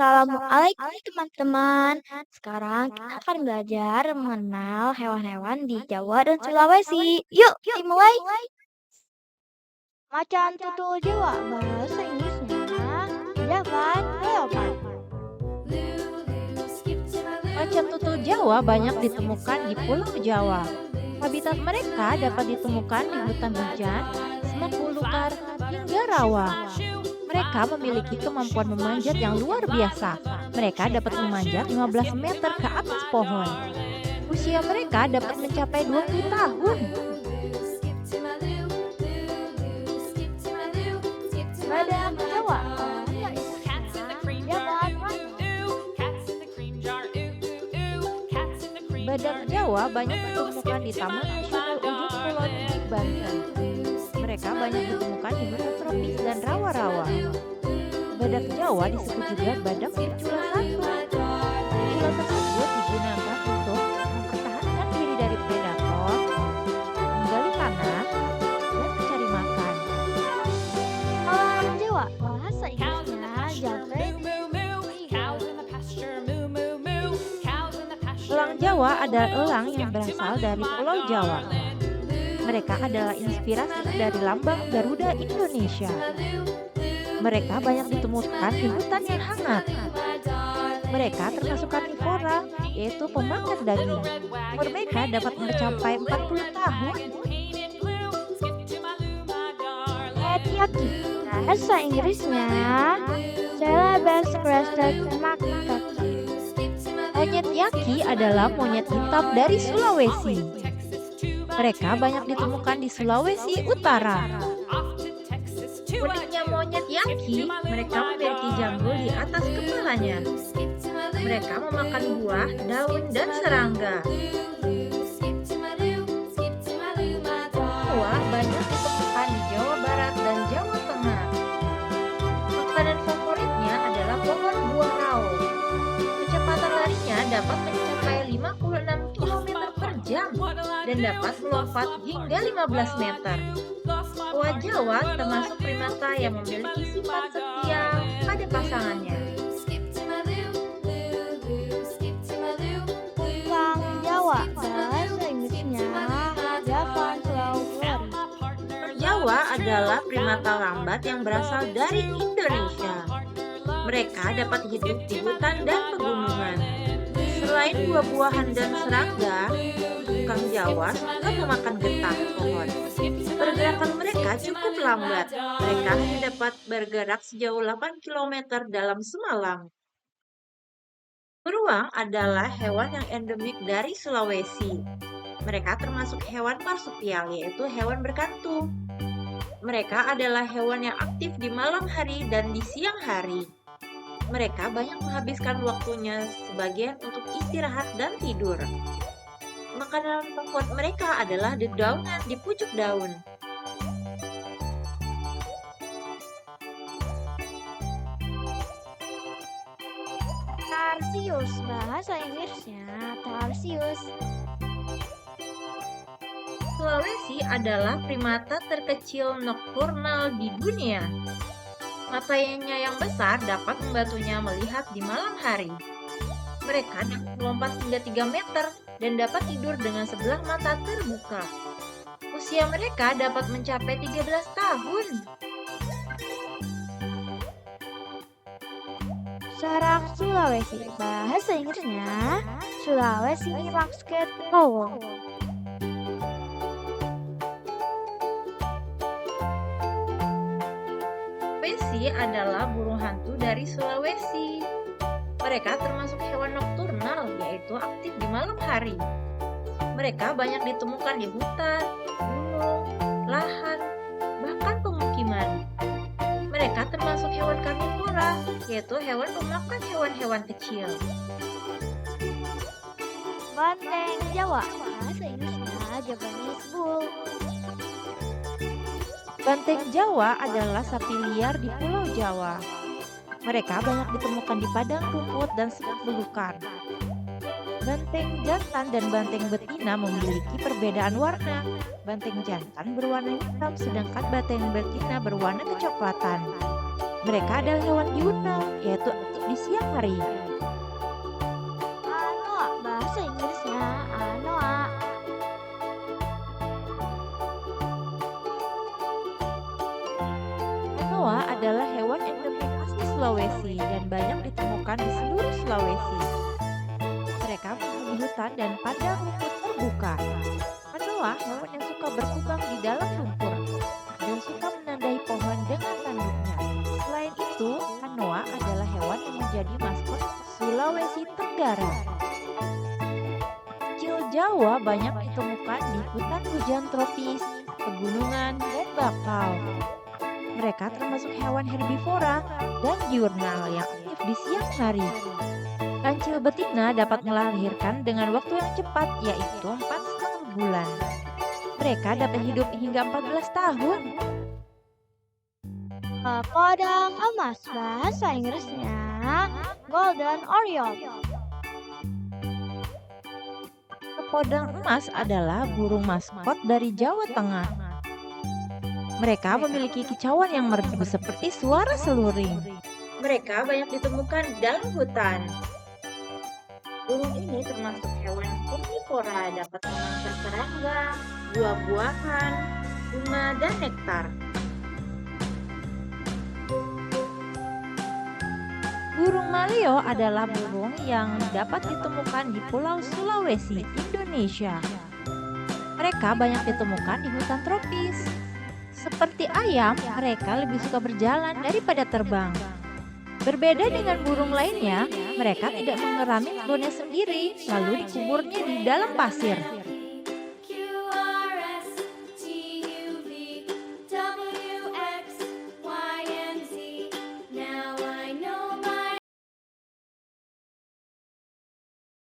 Assalamualaikum teman-teman. Sekarang kita akan belajar mengenal hewan-hewan di Jawa dan Sulawesi. Yuk, dimulai. Macan tutul Jawa, bahasa Inggrisnya Javan Leopard. Macan tutul Jawa banyak ditemukan di Pulau Jawa. Habitat mereka dapat ditemukan di hutan hujan, semak belukar, hingga rawa. Mereka memiliki kemampuan memanjat yang luar biasa. Mereka dapat memanjat 15 meter ke atas pohon. Usia mereka dapat mencapai 20 tahun. Badak Jawa, Badak Jawa banyak ditemukan di Taman Nasional Ujung Kulon di Banten. Mereka banyak ditemukan di hutan tropis dan rawa-rawa. Badak Jawa disebut juga badak bercula satu. Cula tersebut digunakan untuk mempertahankan diri dari predator, menggali tanah, dan mencari makan. Elang Jawa, bahasa Inggrisnya Javanese Elang Jawa adalah elang yang berasal dari Pulau Jawa. Mereka adalah inspirasi dari lambang Garuda Indonesia. Mereka banyak ditemukan di hutan yang hangat. Mereka termasuk karnivora, yaitu pemakan daging. Umur mereka dapat mencapai 40 tahun. Yaki, bahasa Inggrisnya Celebes crested macaque. Monyet yaki adalah monyet hitam dari Sulawesi. Mereka banyak ditemukan di Sulawesi Utara. Uniknya monyet yaki, mereka memiliki jambul di atas kepalanya. Mereka memakan buah, daun, dan serangga. Buah banyak ditemukan di Jawa Barat dan Jawa Tengah. Makanan favoritnya adalah pohon buah rao. Kecepatan larinya dapat mencapai 56 km per jam dan dapat melompat hingga 15 meter. Oa Jawa termasuk primata yang memiliki sifat setia pada pasangannya. Kang Jawa, bahasa Inggrisnya Javan Leopard. Jawa adalah primata lambat yang berasal dari Indonesia. Mereka dapat hidup di hutan dan pegunungan. Selain buah-buahan dan serangga, kang Jawa juga memakan getah pohon. Pergerakan mereka cukup lambat. Mereka hanya dapat bergerak sejauh 8 km dalam semalam. Beruang adalah hewan yang endemik dari Sulawesi. Mereka termasuk hewan marsupial, yaitu hewan berkantung. Mereka adalah hewan yang aktif di malam hari dan di siang hari. Mereka banyak menghabiskan waktunya sebagian untuk istirahat dan tidur. Makanan favorit mereka adalah dedaunan di pucuk daun. Tarsius, bahasa Inggrisnya Tarsius. Sulawesi adalah primata terkecil nokturnal di dunia. Matanya yang besar dapat membantunya melihat di malam hari. Mereka dapat melompat hingga 3 meter dan dapat tidur dengan sebelah mata terbuka. Usia mereka dapat mencapai 13 tahun. Sarak Sulawesi, bahasa Inggrisnya Sulawesi Maxket Owl. Sulawesi adalah burung hantu dari Sulawesi. Mereka termasuk hewan nokturnal, yaitu aktif di malam hari. Mereka banyak ditemukan di hutan, gunung, lahan, bahkan pemukiman. Mereka termasuk hewan karnivora, yaitu hewan pemakan hewan-hewan kecil. Banteng Jawa, bahasa Inggrisnya Japanese Bull. Banteng Jawa adalah sapi liar di Pulau Jawa. Mereka banyak ditemukan di padang rumput dan semak belukar. Banteng jantan dan banteng betina memiliki perbedaan warna. Banteng jantan berwarna hitam sedangkan banteng betina berwarna kecoklatan. Mereka adalah hewan diurnal, yaitu aktif di siang hari. Anoa, bahasa Inggrisnya anoa. Anoa adalah hewan endemik asli Sulawesi dan banyak ditemukan di seluruh Sulawesi. Mereka menghuni hutan dan padang rumput terbuka. Anoa hewan yang suka berkubang di dalam lumpur dan suka menandai pohon dengan tanduknya. Selain itu, Anoa adalah hewan yang menjadi maskot Sulawesi Tenggara. Kecil Jawa banyak ditemukan di hutan hujan tropis, pegunungan, dan bakau. Mereka termasuk hewan herbivora dan diurnal yang aktif di siang hari. Kancil betina dapat melahirkan dengan waktu yang cepat, yaitu 4,5 bulan. Mereka dapat hidup hingga 14 tahun. Podang emas, bahasa Inggrisnya golden oriole. Podang emas adalah burung maskot dari Jawa Tengah. Mereka memiliki kicauan yang merdu seperti suara seluring. Mereka banyak ditemukan di dalam hutan. Burung ini termasuk hewan omnivora, dapat memangsa serangga, buah-buahan, bunga, dan nektar. Burung maleo adalah burung yang dapat ditemukan di Pulau Sulawesi, Indonesia. Mereka banyak ditemukan di hutan tropis. Seperti ayam, mereka lebih suka berjalan daripada terbang. Berbeda dengan burung lainnya, mereka tidak mengerami telurnya sendiri, lalu dikuburnya di dalam pasir.